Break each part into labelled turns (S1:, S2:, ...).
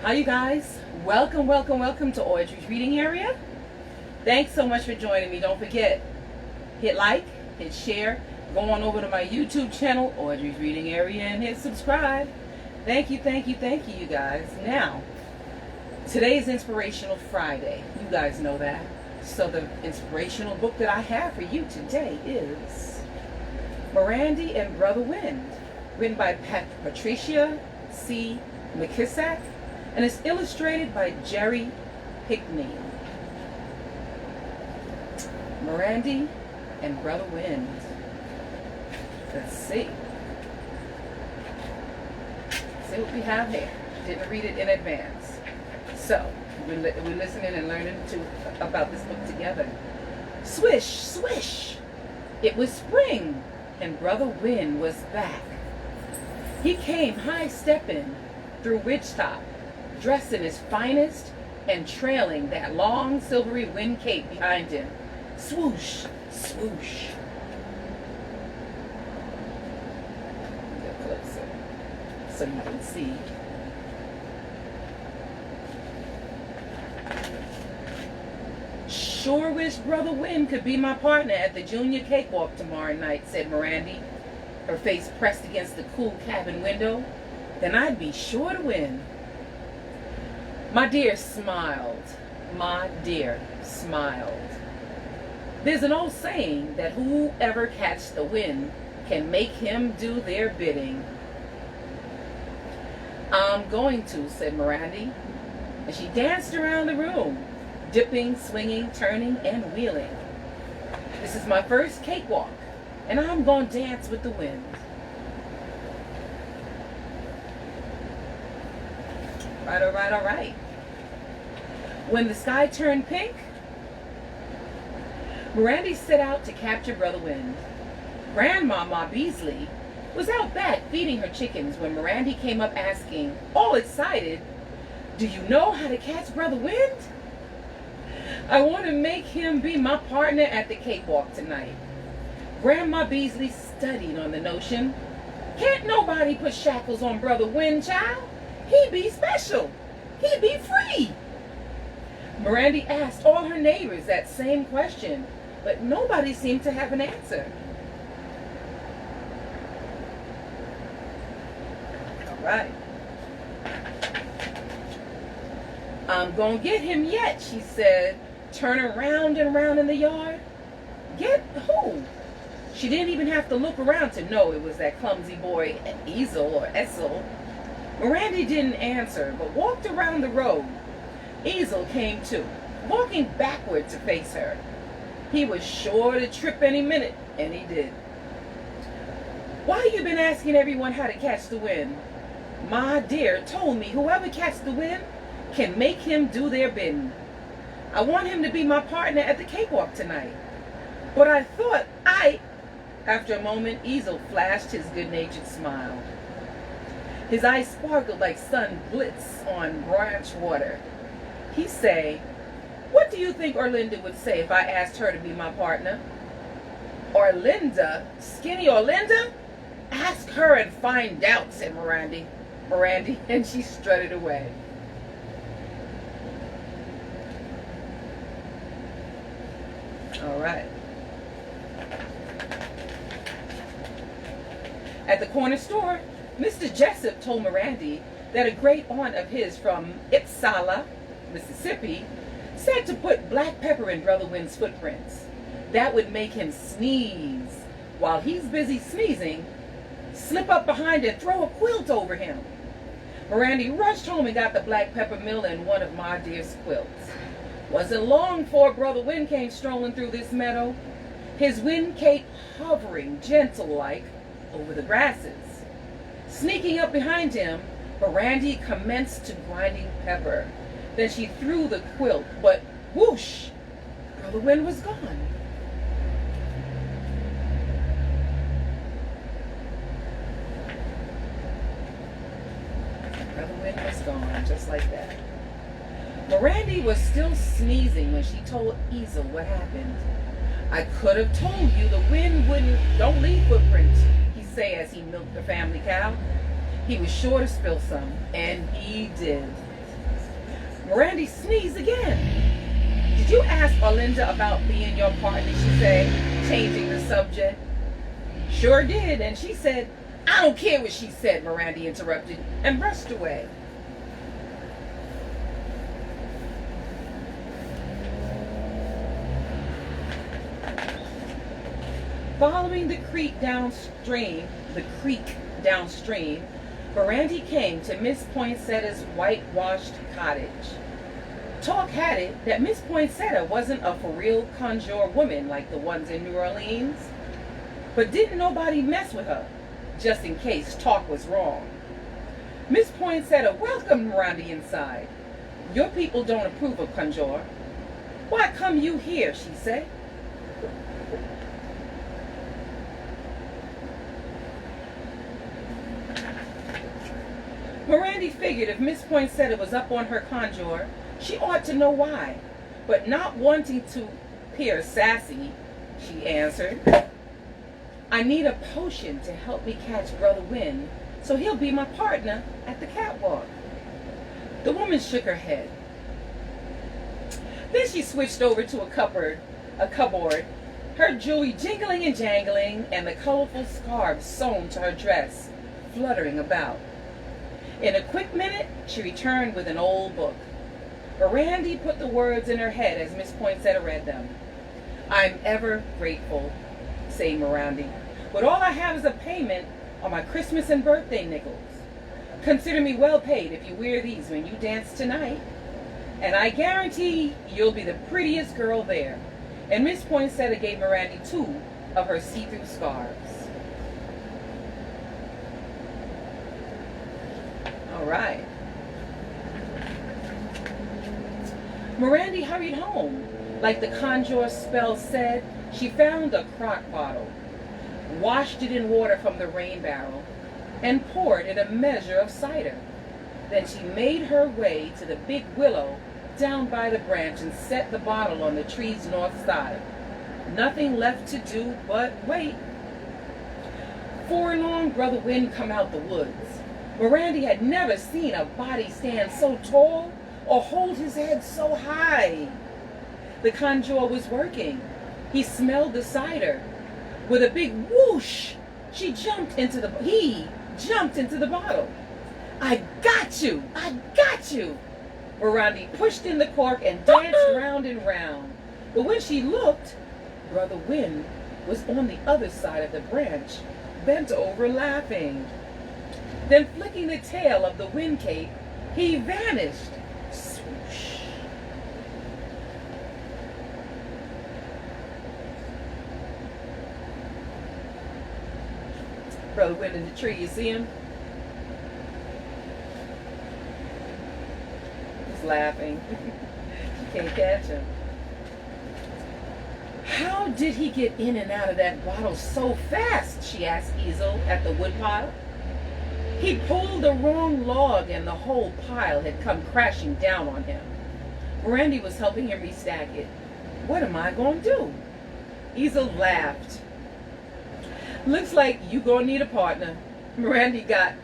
S1: Hi you guys, welcome to Audrey's reading area. Thanks so much for joining me. Don't forget, hit like, hit share, go on over to my YouTube channel, Audrey's reading area, and hit subscribe. Thank you you guys. Now, today's Inspirational Friday. You guys know that. So the inspirational book that I have for you today is Mirandy and Brother Wind, written by Patricia C. McKissack, and it's illustrated by Jerry Pickney. Mirandy and Brother Wind. Let's see. See what we have here. Didn't read it in advance. So, we're listening and learning about this book together. Swish, swish. It was spring, and Brother Wind was back. He came high-stepping through Ridgetop, dressed in his finest and trailing that long silvery wind cape behind him. Swoosh, swoosh. Get closer so you can see. Sure wish Brother Wind could be my partner at the junior cakewalk tomorrow night, said Mirandy, her face pressed against the cool cabin window. Then I'd be sure to win. My dear smiled. My dear smiled. There's an old saying that whoever catches the wind can make him do their bidding. I'm going to, said Mirandy, and she danced around the room, dipping, swinging, turning, and wheeling. This is my first cakewalk, and I'm going to dance with the wind. All right. When the sky turned pink, Mirandy set out to capture Brother Wind. Grandmama Beasley was out back feeding her chickens when Mirandy came up asking, all excited, do you know how to catch Brother Wind? I want to make him be my partner at the cakewalk tonight. Grandma Beasley studied on the notion. Can't nobody put shackles on Brother Wind, child. He be special. He be free. Mirandy asked all her neighbors that same question, but nobody seemed to have an answer. All right. I'm gonna get him yet, she said, turning round and round in the yard. Get who? She didn't even have to look around to know it was that clumsy boy, Easel or Essel. Mirandy didn't answer, but walked around the road. Easel came too, walking backward to face her. He was sure to trip any minute, and he did. Why you been asking everyone how to catch the wind? My dear told me whoever catches the wind can make him do their bidding. I want him to be my partner at the cakewalk tonight. But I thought After a moment, Easel flashed his good-natured smile. His eyes sparkled like sun blitz on branch water. He said, what do you think Orlinda would say if I asked her to be my partner? Orlinda? Skinny Orlinda? Ask her and find out, said Mirandy, and she strutted away. All right. At the corner store, Mr. Jessup told Mirandy that a great aunt of his from Ipsala, Mississippi, said to put black pepper in Brother Wind's footprints. That would make him sneeze. While he's busy sneezing, slip up behind and throw a quilt over him. Mirandy rushed home and got the black pepper mill and one of my dear's quilts. Wasn't long before Brother Wind came strolling through this meadow, his wind cape hovering gentle-like over the grasses. Sneaking up behind him, Mirandy commenced to grinding pepper. Then she threw the quilt, but whoosh, Brother Wind was gone. Brother Wind was gone, just like that. Mirandy was still sneezing when she told Easel what happened. I could have told you the wind don't leave footprints, he said as he milked the family cow. He was sure to spill some, and he did. Mirandy sneezed again. Did you ask Olinda about being your partner, she said, changing the subject. Sure did, and she said, I don't care what she said, Mirandy interrupted and brushed away. Following the creek downstream, Mirandy came to Miss Poinsettia's whitewashed cottage. Talk had it that Miss Poinsettia wasn't a for-real conjure woman like the ones in New Orleans, but didn't nobody mess with her, just in case talk was wrong. Miss Poinsettia welcomed Mirandy inside. Your people don't approve of conjure. Why come you here, she said. Mirandy figured if Miss Poinsettia was up on her conjure, she ought to know why. But not wanting to appear sassy, she answered, I need a potion to help me catch Brother Wynn, so he'll be my partner at the catwalk. The woman shook her head. Then she switched over to a cupboard, her jewelry jingling and jangling, and the colorful scarves sewn to her dress fluttering about. In a quick minute, she returned with an old book. Mirandy put the words in her head as Miss Poinsettia read them. I'm ever grateful, say Mirandy, but all I have is a payment on my Christmas and birthday nickels. Consider me well paid if you wear these when you dance tonight. And I guarantee you'll be the prettiest girl there. And Miss Poinsettia gave Mirandy 2 of her see-through scarves. All right. Mirandy hurried home. Like the conjure spell said, she found a crock bottle, washed it in water from the rain barrel, and poured in a measure of cider. Then she made her way to the big willow down by the branch and set the bottle on the tree's north side. Nothing left to do but wait. Before long, Brother Wynn come out the woods. Mirandy had never seen a body stand so tall or hold his head so high. The conjure was working. He smelled the cider. With a big whoosh, he jumped into the bottle. I got you! I got you! Mirandy pushed in the cork and danced round and round. But when she looked, Brother Wynn was on the other side of the branch, bent over laughing. Then flicking the tail of the wind cape, he vanished. Swoosh. Brother Wynn in the tree, you see him? He's laughing. You can't catch him. How did he get in and out of that bottle so fast? She asked Easel at the woodpile. He pulled the wrong log and the whole pile had come crashing down on him. Mirandy was helping him restack it. What am I going to do? Easel laughed. Looks like you gonna need a partner. Mirandy got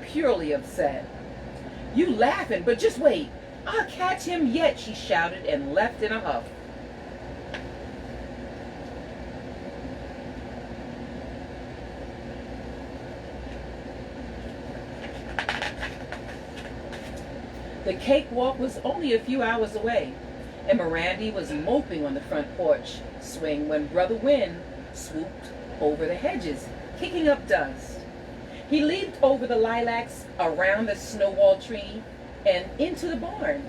S1: purely upset. You laughing, but just wait. I'll catch him yet, she shouted and left in a huff. The cakewalk was only a few hours away, and Mirandy was moping on the front porch swing when Brother Wynn swooped over the hedges, kicking up dust. He leaped over the lilacs, around the snowball tree, and into the barn.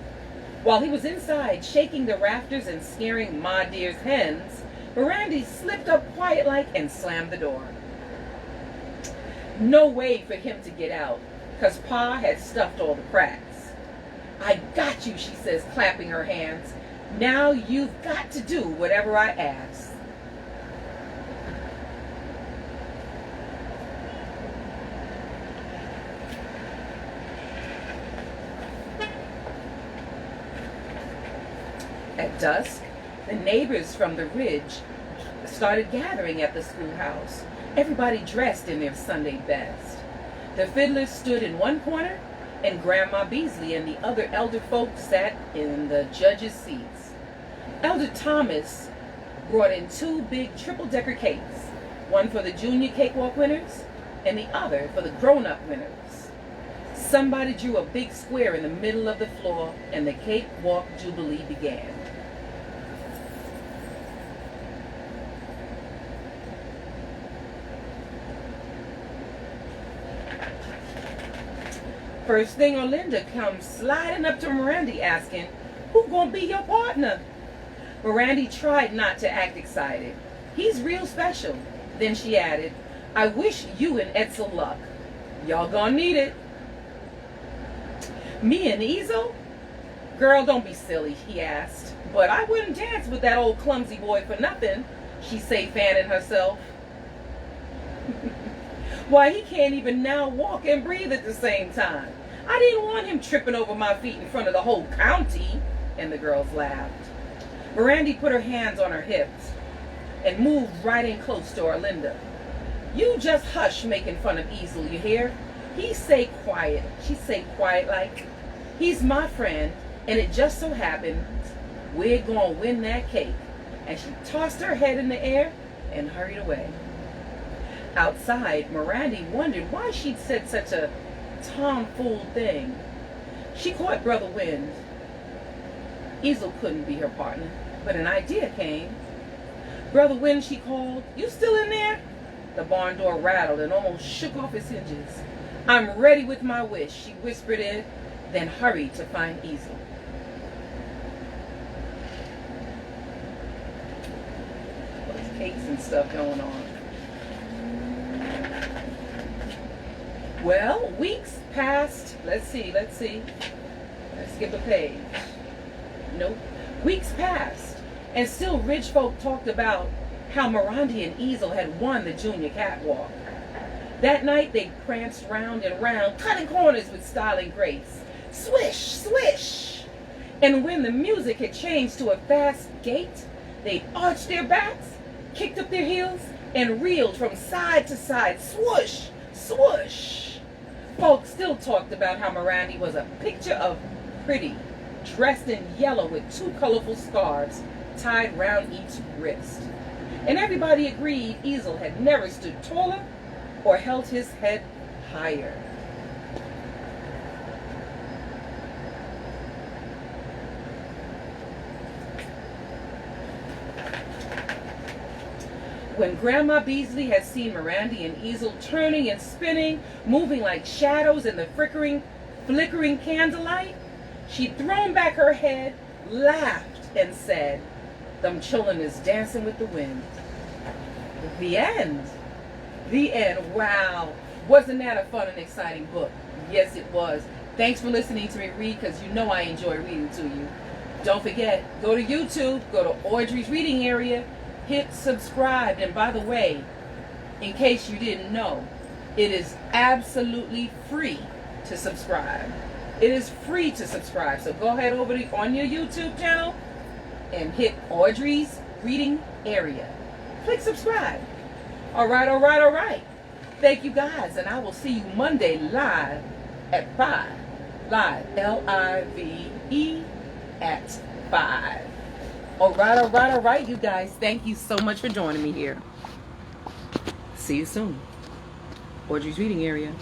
S1: While he was inside, shaking the rafters and scaring Ma Dear's hens, Mirandy slipped up quiet-like and slammed the door. No way for him to get out, 'cause Pa had stuffed all the cracks. I got you, she says, clapping her hands. Now you've got to do whatever I ask. At dusk, the neighbors from the ridge started gathering at the schoolhouse, everybody dressed in their Sunday best. The fiddlers stood in one corner, and Grandma Beasley and the other elder folks sat in the judges' seats. Elder Thomas brought in 2 big triple-decker cakes, one for the junior cakewalk winners and the other for the grown-up winners. Somebody drew a big square in the middle of the floor, and the cakewalk jubilee began. First thing, Olinda comes sliding up to Mirandy asking, "Who gonna be your partner?" Mirandy tried not to act excited. "He's real special." Then she added, "I wish you and Edsel luck. Y'all gonna need it." "Me and Easel?" "Girl, don't be silly," he asked. "But I wouldn't dance with that old clumsy boy for nothing," she say, fanning herself. "Why, he can't even now walk and breathe at the same time. I didn't want him tripping over my feet in front of the whole county." And the girls laughed. Mirandy put her hands on her hips and moved right in close to Olinda. "You just hush making fun of Easel, you hear? He say quiet." She say quiet like, "He's my friend, and it just so happens we're gonna win that cake." And she tossed her head in the air and hurried away. Outside, Mirandy wondered why she'd said such a tomfool thing. She caught Brother Wind. Easel couldn't be her partner, but an idea came. "Brother Wind," she called, "you still in there?" The barn door rattled and almost shook off its hinges. "I'm ready with my wish," she whispered in, then hurried to find Easel. There's cakes and stuff going on. Well, weeks passed. Let's see. Let's skip a page. Nope. Weeks passed, and still rich folk talked about how Mirandy and Easel had won the junior catwalk. That night they pranced round and round, cutting corners with style and grace. Swish, swish! And when the music had changed to a fast gait, they arched their backs, kicked up their heels, and reeled from side to side. Swoosh, swoosh! Folks still talked about how Mirandy was a picture of pretty, dressed in yellow with 2 colorful scarves tied round each wrist. And everybody agreed Easel had never stood taller or held his head higher. When Grandma Beasley had seen Mirandy and Easel turning and spinning, moving like shadows in the flickering candlelight, she'd thrown back her head, laughed, and said, "Them chillin' is dancing with the wind." The end. The end. Wow. Wasn't that a fun and exciting book? Yes, it was. Thanks for listening to me read, because you know I enjoy reading to you. Don't forget, go to YouTube, go to Audrey's Reading Area, hit subscribe. And by the way, in case you didn't know, it is absolutely free to subscribe. It is free to subscribe. So go ahead over on your YouTube channel and hit Audrey's Reading Area. Click subscribe. All right, all right, all right. Thank you guys, and I will see you Monday live at 5. Live, L-I-V-E, at 5. All right, all right, all right, you guys. Thank you so much for joining me here. See you soon. Audrey's Reading Area.